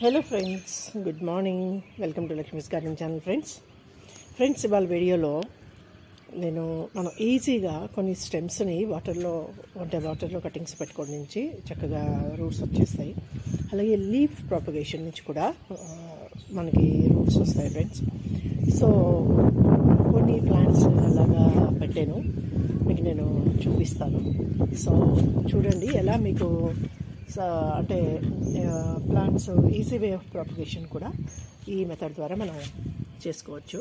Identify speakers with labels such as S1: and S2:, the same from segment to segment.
S1: Hello friends, good morning. Welcome to Lakshmi's garden channel. Friends ఇవాళ వీడియోలో మనం ఈజీగా కొన్ని స్టెమ్స్ని వాటర్లో కటింగ్స్ పెట్టుకోవడం నుంచి చక్కగా రూట్స్ వచ్చేస్తాయి. అలాగే లీఫ్ ప్రాపగేషన్ నుంచి కూడా మనకి రూట్స్ వస్తాయి ఫ్రెండ్స్. సో కొన్ని ప్లాంట్స్ అలాగా పెట్టాను, మీకు నేను చూపిస్తాను. సో చూడండి ఎలా మీకు అంటే plants easy way of propagation కూడా ఈ మెథడ్ ద్వారా మనం చేసుకోవచ్చు.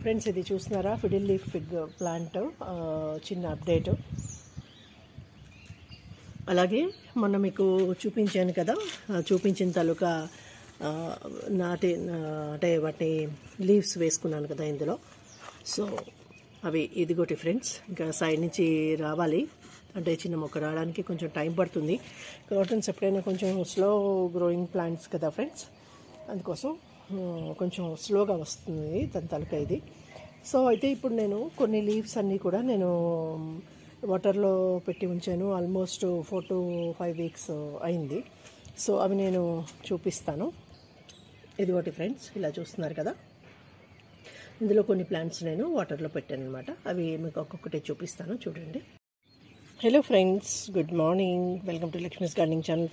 S1: ఫ్రెండ్స్ ఇది చూస్తున్నారా, ఫిడిల్ లీఫ్ ఫిగ్ ప్లాంట్ చిన్న అప్డేట్. అలాగే మొన్న మీకు చూపించాను కదా, చూపించిన తాలూకా అంటే వాటిని లీవ్స్ వేసుకున్నాను కదా ఇందులో. సో అవి ఇదిగోటి ఫ్రెండ్స్, ఇంకా సైడ్ నుంచి రావాలి అంటే చిన్న మొక్క రావడానికి కొంచెం టైం పడుతుంది. క్రోటన్స్ ఎప్పుడైనా కొంచెం స్లో గ్రోయింగ్ ప్లాంట్స్ కదా ఫ్రెండ్స్, అందుకోసం కొంచెం స్లోగా వస్తుంది దాని తలక ఇది. సో అయితే ఇప్పుడు నేను కొన్ని లీవ్స్ అన్నీ కూడా నేను వాటర్లో పెట్టి ఉంచాను. ఆల్మోస్ట్ 4 to 5 weeks అయింది. సో అవి నేను చూపిస్తాను. ఇదిగోటి ఫ్రెండ్స్, ఇలా చూస్తున్నారు కదా, ఇందులో కొన్ని ప్లాంట్స్ నేను వాటర్లో పెట్టాను అనమాట. అవి మీకు ఒక్కొక్కటి చూపిస్తాను, చూడండి. Hello friends, good morning. Welcome to Lakshmi's gardening channel.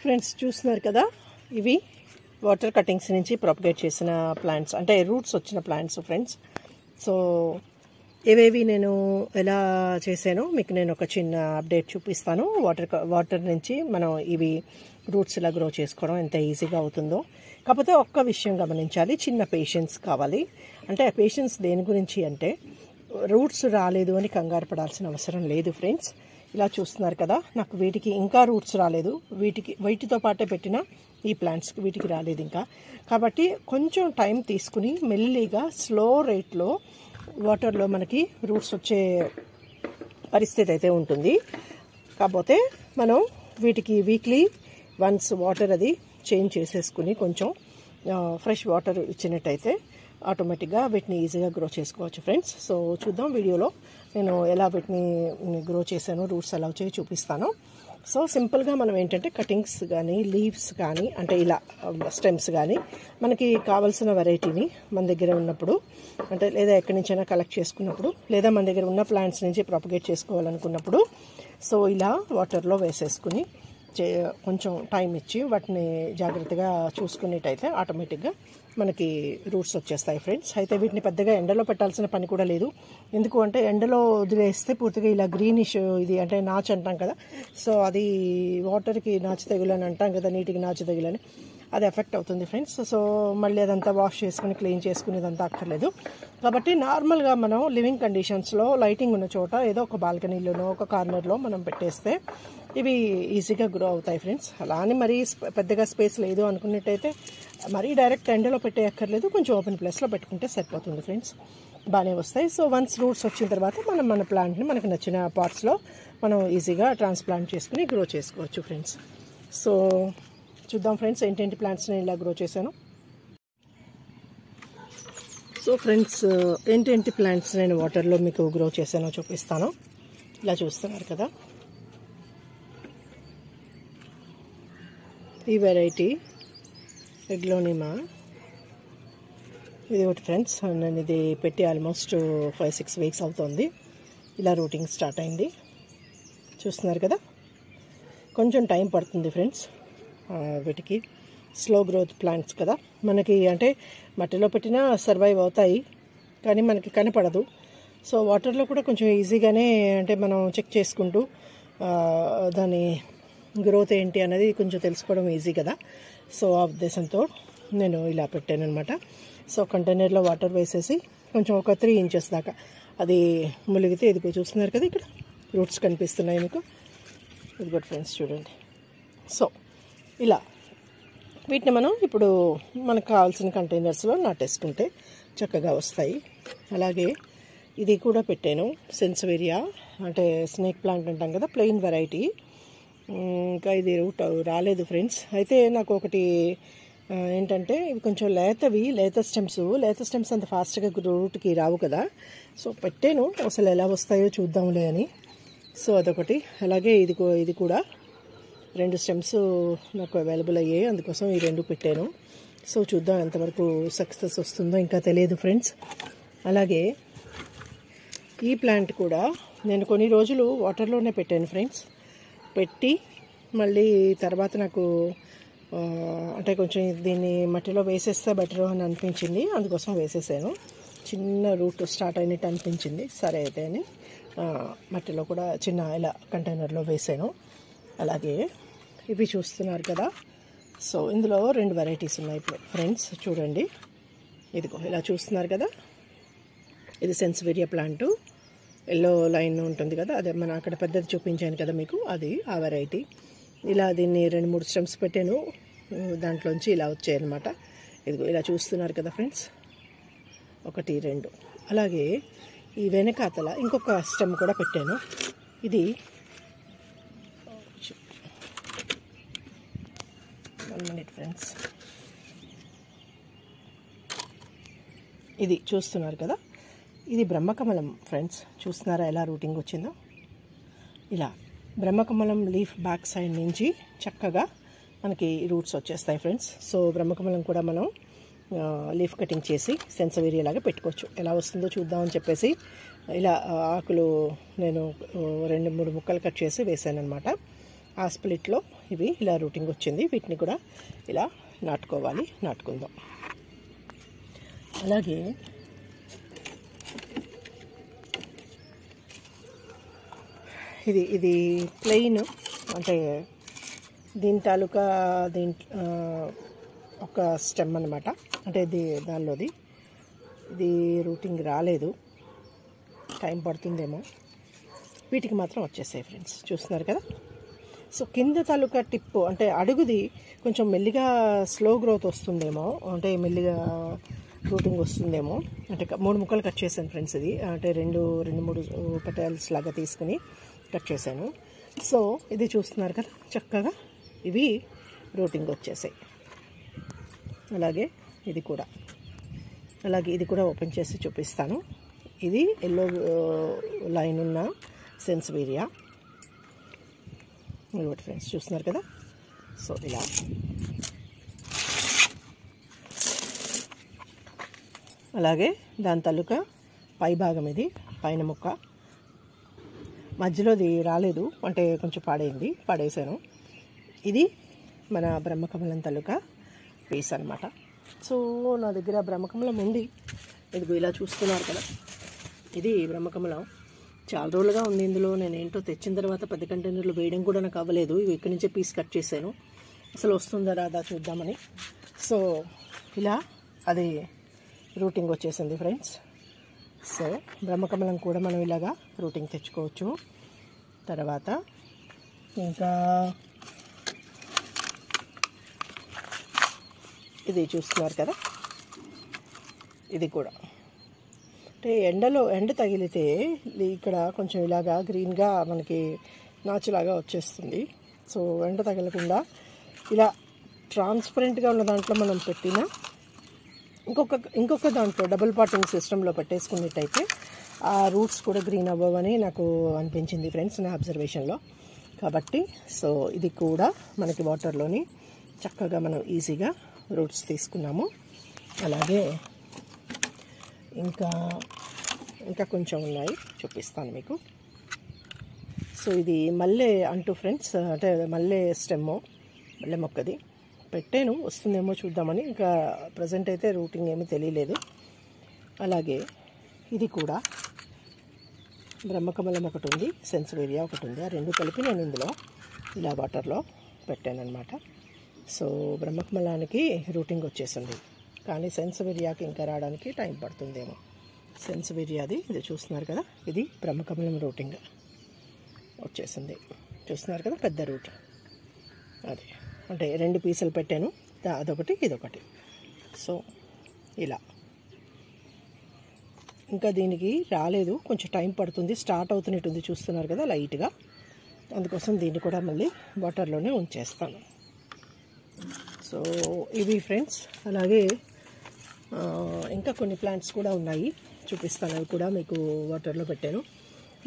S1: Friends చూస్తున్నారు కదా, ఇవి వాటర్ కటింగ్స్ నుంచి ప్రాపగేట్ చేసిన ప్లాంట్స్, అంటే రూట్స్ వచ్చిన ప్లాంట్స్ ఫ్రెండ్స్. సో ఏవేవి నేను ఎలా చేశానో మీకు నేను ఒక చిన్న అప్డేట్ చూపిస్తాను. వాటర్ నుంచి మనం ఇవి రూట్స్ ఇలా గ్రో చేసుకోవడం ఎంత ఈజీగా అవుతుందో. కాకపోతే ఒక్క విషయం గమనించాలి, చిన్న పేషెన్స్ కావాలి. అంటే ఆ పేషెన్స్ దేని గురించి అంటే, రూట్స్ రాలేదు అని కంగారు పడాల్సిన అవసరం లేదు ఫ్రెండ్స్. ఇలా చూస్తున్నారు కదా, నాకు వీటికి ఇంకా రూట్స్ రాలేదు. వీటితో పాటే పెట్టిన ఈ ప్లాంట్స్కి వీటికి రాలేదు ఇంకా. కాబట్టి కొంచెం టైం తీసుకుని మెల్లిగా స్లో రేట్లో వాటర్లో మనకి రూట్స్ వచ్చే పరిస్థితి అయితే ఉంటుంది. కాకపోతే మనం వీటికి వీక్లీ వన్స్ వాటర్ అది చేంజ్ చేసేసుకుని కొంచెం ఫ్రెష్ వాటర్ ఇచ్చినట్టయితే ఆటోమేటిక్గా వీటిని ఈజీగా గ్రో చేసుకోవచ్చు ఫ్రెండ్స్. సో చూద్దాం వీడియోలో నేను ఎలా వీటిని గ్రో చేశాను, రూట్స్ ఎలా వచ్చాయో చూపిస్తాను. సో సింపుల్గా మనం ఏంటంటే కటింగ్స్ కానీ లీవ్స్ కానీ అంటే ఇలా స్టెమ్స్ కానీ మనకి కావాల్సిన వెరైటీని మన దగ్గర ఉన్నప్పుడు, అంటే లేదా ఎక్కడి నుంచైనా కలెక్ట్ చేసుకున్నప్పుడు, లేదా మన దగ్గర ఉన్న ప్లాంట్స్ నుంచి ప్రాపగేట్ చేసుకోవాలనుకున్నప్పుడు సో ఇలా వాటర్లో వేసేసుకుని కొంచెం టైం ఇచ్చి వాటిని జాగ్రత్తగా చూసుకునేటైతే ఆటోమేటిక్గా మనకి రూట్స్ వచ్చేస్తాయి ఫ్రెండ్స్. అయితే వీటిని పెద్దగా ఎండలో పెట్టాల్సిన పని కూడా లేదు. ఎందుకు అంటే ఎండలో వదిలేస్తే పూర్తిగా ఇలా గ్రీనిష్ ఇది అంటే నాచు అంటాం కదా, సో అది వాటర్కి నాచు తెగులని అంటాం కదా, నీటికి నాచు తెగులని, అది ఎఫెక్ట్ అవుతుంది ఫ్రెండ్స్. సో మళ్ళీ అదంతా వాష్ చేసుకుని క్లీన్ చేసుకునేదంతా అక్కర్లేదు. కాబట్టి నార్మల్గా మనం లివింగ్ కండిషన్స్లో లైటింగ్ ఉన్న చోట ఏదో ఒక బాల్కనీలోనో ఒక కార్నర్లో మనం పెట్టేస్తే ఇవి ఈజీగా గ్రో అవుతాయి ఫ్రెండ్స్. అలా అని మరీ పెద్దగా స్పేస్ లేదు అనుకున్నట్టయితే మరీ డైరెక్ట్ ఎండలో పెట్టేయక్కర్లేదు, కొంచెం ఓపెన్ ప్లేస్లో పెట్టుకుంటే సరిపోతుంది ఫ్రెండ్స్, బాగానే వస్తాయి. సో వన్స్ రూట్స్ వచ్చిన తర్వాత మనం మన ప్లాంట్ని మనకు నచ్చిన పార్ట్స్లో మనం ఈజీగా ట్రాన్స్ప్లాంట్ చేసుకుని గ్రో చేసుకోవచ్చు ఫ్రెండ్స్. సో చూద్దాం ఫ్రెండ్స్ ఏంటేంటి ప్లాంట్స్ నేను ఇలా గ్రో చేశాను. సో ఫ్రెండ్స్ ఏంటేంటి ప్లాంట్స్ నేను వాటర్లో మీకు గ్రో చేశానో చూపిస్తాను. ఇలా చూస్తున్నారు కదా, ఈ వెరైటీ ఎగ్లోనిమా ఇది ఒకటి ఫ్రెండ్స్. నేను ఇది పెట్టి ఆల్మోస్ట్ 5-6 weeks అవుతుంది. ఇలా రూటింగ్ స్టార్ట్ అయింది, చూస్తున్నారు కదా. కొంచెం టైం పడుతుంది ఫ్రెండ్స్ వీటికి, స్లో గ్రోత్ ప్లాంట్స్ కదా, మనకి అంటే మట్టిలో పెట్టినా సర్వైవ్ అవుతాయి కానీ మనకి కనపడదు. సో వాటర్లో కూడా కొంచెం ఈజీగానే అంటే మనం చెక్ చేసుకుంటూ దాని గ్రోత్ ఏంటి అనేది కొంచెం తెలుసుకోవడం ఈజీ కదా. సో ఆ ఉద్దేశంతో నేను ఇలా పెట్టాను అనమాట. సో కంటైనర్లో వాటర్ వేసేసి కొంచెం ఒక 3 inches దాకా అది ములిగితే ఇదిగో చూస్తున్నారు కదా, ఇక్కడ రూట్స్ కనిపిస్తున్నాయి మీకు, ఇదిగో ఫ్రెండ్స్ చూడండి. సో ఇలా వీటిని మనం ఇప్పుడు మనకు కావాల్సిన కంటైనర్స్లో నాటేసుకుంటే చక్కగా వస్తాయి. అలాగే ఇది కూడా పెట్టాను, సెన్సివేరియా అంటే స్నేక్ ప్లాంట్ అంటాం కదా, ప్లెయిన్ వెరైటీ. ఇంకా ఇది రూట్ రాలేదు ఫ్రెండ్స్. అయితే నాకు ఒకటి ఏంటంటే ఇవి కొంచెం లేత స్టెమ్స్ అంత ఫాస్ట్గా రూట్కి రావు కదా. సో పెట్టాను, అసలు ఎలా వస్తాయో చూద్దాంలే అని. సో అదొకటి. అలాగే ఇది కూడా 2 స్టెమ్స్ నాకు అవైలబుల్ అయ్యాయి, అందుకోసం ఈ 2 పెట్టాను. సో చూద్దాం ఎంతవరకు సక్సెస్ వస్తుందో, ఇంకా తెలియదు ఫ్రెండ్స్. అలాగే ఈ ప్లాంట్ కూడా నేను కొన్ని రోజులు వాటర్లోనే పెట్టాను ఫ్రెండ్స్. పెట్టి మళ్ళీ తర్వాత నాకు అంటే కొంచెం దీన్ని మట్టిలో వేసేస్తే బెటర్ అని అనిపించింది, అందుకోసం వేసేసాను. చిన్న రూట్ స్టార్ట్ అయినట్టు అనిపించింది. సరే అయితే అని మట్టిలో కూడా చిన్న ఇలా కంటైనర్లో వేసాను. అలాగే ఇవి చూస్తున్నారు కదా, సో ఇందులో 2 వెరైటీస్ ఉన్నాయి ఇప్పుడు ఫ్రెండ్స్. చూడండి, ఇదిగో ఇలా చూస్తున్నారు కదా, ఇది సెన్సివేరియా ప్లాంటు, ఎల్లో లైన్ ఉంటుంది కదా, అదే మన అక్కడ పెద్దది చూపించాను కదా మీకు, అది ఆ వెరైటీ. ఇలా దీన్ని 2-3 స్టెమ్స్ పెట్టాను, దాంట్లోంచి ఇలా వచ్చాయన్నమాట. ఇదిగో ఇలా చూస్తున్నారు కదా ఫ్రెండ్స్, 1, 2. అలాగే ఈ వెనకాతల ఇంకొక స్టెమ్ కూడా పెట్టాను. ఇది 1 మినిట్ ఫ్రెండ్స్. ఇది చూస్తున్నారు కదా, ఇది బ్రహ్మకమలం ఫ్రెండ్స్. చూస్తున్నారా ఎలా రూటింగ్ వచ్చిందో? ఇలా బ్రహ్మకమలం లీఫ్ బ్యాక్ సైడ్ నుంచి చక్కగా మనకి రూట్స్ వచ్చేస్తాయి ఫ్రెండ్స్. సో బ్రహ్మకమలం కూడా మనం లీఫ్ కటింగ్ చేసి సెన్సివేరియా లాగా పెట్టుకోవచ్చు. ఎలా వస్తుందో చూద్దామని చెప్పేసి ఇలా ఆకులు నేను 2-3 ముక్కలు కట్ చేసి వేసాను అనమాట. ఆ స్ప్లిట్లో ఇవి ఇలా రూటింగ్ వచ్చింది. వీటిని కూడా ఇలా నాటుకోవాలి, నాటుకుందాం. అలాగే ఇది ప్లెయిన్, అంటే దీని తాలూకా ఒక స్టెమ్ అనమాట. అంటే దానిలోది ఇది రూటింగ్ రాలేదు, టైం పడుతుందేమో. వీటికి మాత్రం వచ్చేసాయి ఫ్రెండ్స్, చూస్తున్నారు కదా. సో కింద తాలూకా టిప్పు అంటే అడుగుది కొంచెం మెల్లిగా స్లో గ్రోత్ వస్తుందేమో, అంటే మెల్లిగా రూటింగ్ వస్తుందేమో. అంటే 3 ముక్కలు కట్ చేశాను ఫ్రెండ్స్. ఇది అంటే 2-3 పెటల్స్ లాగా తీసుకుని కట్ చేశాను. సో ఇది చూస్తున్నారు కదా, చక్కగా ఇవి రూటింగ్ వచ్చేసాయి. అలాగే ఇది కూడా, ఇది కూడా ఓపెన్ చేసి చూపిస్తాను. ఇది ఎల్లో లైన్ ఉన్న సెన్సివేరియా ఇంకోటి ఫ్రెండ్స్, చూస్తున్నారు కదా. సో ఇలా అలాగే దాని తాలూకా పై భాగం, ఇది పైన ముక్క, మధ్యలోది రాలేదు, అంటే కొంచెం పడేసాను. ఇది మన బ్రహ్మకమలం తాలూకా పీస్ అనమాట. సో నా దగ్గర బ్రహ్మకమలం ఉంది, ఇదిగో ఇలా చూస్తున్నారు కదా. ఇది బ్రహ్మకమలం చాలా రోజులుగా ఉంది ఇందులో. నేను ఏంటో తెచ్చిన తర్వాత పెద్ద కంటైనర్లు వేయడం కూడా నాకు అవ్వలేదు. ఇవి ఇక్కడి నుంచే పీస్ కట్ చేశాను, అసలు వస్తుందా రాదా చూద్దామని. సో ఇలా అది రూటింగ్ వచ్చేసింది ఫ్రెండ్స్. సో బ్రహ్మకమలం కూడా మనం ఇలాగా రూటింగ్ తెచ్చుకోవచ్చు. తర్వాత ఇంకా ఇది చూస్తున్నారు కదా, ఇది కూడా అంటే ఎండ తగిలితే ఇక్కడ కొంచెం ఇలాగా గ్రీన్గా మనకి నాచులాగా వచ్చేస్తుంది. సో ఎండ తగలకుండా ఇలా ట్రాన్స్పరెంట్గా ఉన్న దాంట్లో మనం పెట్టిన ఇంకొక దాంట్లో డబుల్ పాటింగ్ సిస్టంలో పెట్టేసుకున్నట్టయితే ఆ రూట్స్ కూడా గ్రీన్ అవ్వవని నాకు అనిపించింది ఫ్రెండ్స్, నా అబ్జర్వేషన్లో. కాబట్టి సో ఇది కూడా మనకి వాటర్లోని చక్కగా మనం ఈజీగా రూట్స్ తీసుకున్నాము. అలాగే ఇంకా కొంచెం ఉన్నాయి, చూపిస్తాను మీకు. సో ఇది మల్లె అంటూ ఫ్రెండ్స్, అంటే మల్లె స్టెమ్, మల్లె మొక్కది పెట్టాను, వస్తుందేమో చూద్దామని. ఇంకా ప్రజెంట్ అయితే రూటింగ్ ఏమీ తెలియలేదు. అలాగే ఇది కూడా బ్రహ్మకమలం ఒకటి ఉంది, సెన్సివేరియా ఒకటి ఉంది. ఆ 2 కలిపి నేను ఇందులో ఇలా వాటర్లో పెట్టాను అనమాట. సో బ్రహ్మకమలానికి రూటింగ్ వచ్చేసింది, కానీ సెన్సివేరియాకి ఇంకా రావడానికి టైం పడుతుందేమో. సెన్సివేరియాది ఇది చూస్తున్నారు కదా, ఇది బ్రహ్మకమలం రూటింగ్ వచ్చేసింది. చూస్తున్నారు కదా, పెద్ద రూట్ అది. అంటే 2 పీసులు పెట్టాను, అదొకటి ఇదొకటి. సో ఇలా ఇంకా దీనికి రాలేదు, కొంచెం టైం పడుతుంది, స్టార్ట్ అవుతున్నట్టుంది. చూస్తున్నారు కదా లైట్గా, అందుకోసం దీన్ని కూడా మళ్ళీ వాటర్లోనే ఉంచేస్తాను. సో ఇవి ఫ్రెండ్స్. అలాగే ఇంకా కొన్ని ప్లాంట్స్ కూడా ఉన్నాయి, చూపిస్తాను. అవి కూడా మీకు వాటర్లో పెట్టాను.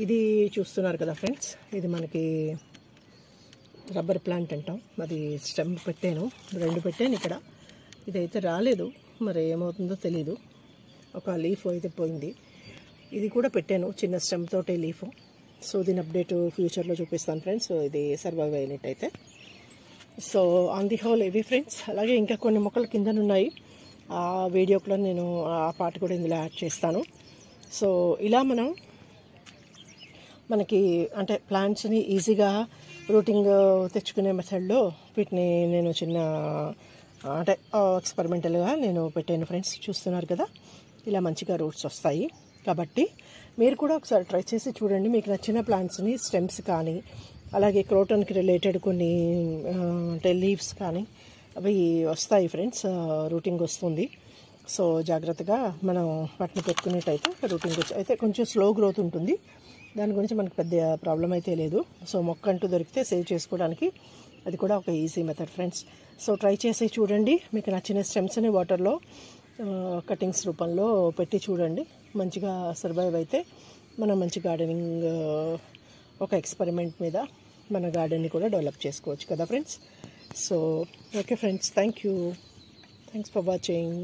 S1: ఇది చూస్తున్నారు కదా ఫ్రెండ్స్, ఇది మనకి రబ్బర్ ప్లాంట్ అంటాం, అది స్టెమ్ పెట్టాను, 2 పెట్టాను ఇక్కడ. ఇదైతే రాలేదు, మరి ఏమవుతుందో తెలీదు. ఒక లీఫ్ అయితే పోయింది. ఇది కూడా పెట్టాను చిన్న స్టెమ్ తోటే లీఫ్. సో దీని అప్డేట్ ఫ్యూచర్లో చూపిస్తాను ఫ్రెండ్స్. ఇది సర్వైవ్ అయినట్టయితే. సో ఆన్ ది హోల్ ఇవి ఫ్రెండ్స్. అలాగే ఇంకా కొన్ని మొక్కలు కిందనున్నాయి, ఆ వీడియో కూడా నేను ఆ పార్ట్ కూడా ఇందులో యాడ్ చేస్తాను. సో ఇలా మనకి అంటే ప్లాంట్స్ని ఈజీగా రూటింగ్ తెచ్చుకునే మెథడ్లో వీటిని నేను చిన్న అంటే ఎక్స్పెరిమెంటల్గా నేను పెట్టాను ఫ్రెండ్స్. చూస్తున్నారు కదా, ఇలా మంచిగా రూట్స్ వస్తాయి. కాబట్టి మీరు కూడా ఒకసారి ట్రై చేసి చూడండి. మీకు నచ్చిన ప్లాంట్స్ని స్టెమ్స్ కానీ, అలాగే క్రోటన్కి రిలేటెడ్ కొన్ని అంటే లీవ్స్ కానీ అవి వస్తాయి ఫ్రెండ్స్, రూటింగ్ వస్తుంది. సో జాగ్రత్తగా మనం వాటిని పెట్టుకునేట్టయితే రూటింగ్ అయితే కొంచెం స్లో గ్రోత్ ఉంటుంది. దాని గురించి మనకు పెద్ద ప్రాబ్లం అయితే లేదు. సో మొక్క అంటూ దొరికితే సేవ్ చేసుకోవడానికి అది కూడా ఒక easy method friends. So try చేసి చూడండి. మీకు నచ్చిన స్టెమ్స్ని వాటర్లో కటింగ్స్ రూపంలో పెట్టి చూడండి. మంచిగా సర్వైవ్ అయితే మనం మంచి గార్డెనింగ్ ఒక ఎక్స్పెరిమెంట్ మీద మన గార్డెన్ని కూడా డెవలప్ చేసుకోవచ్చు కదా friends. So okay friends, thanks for watching.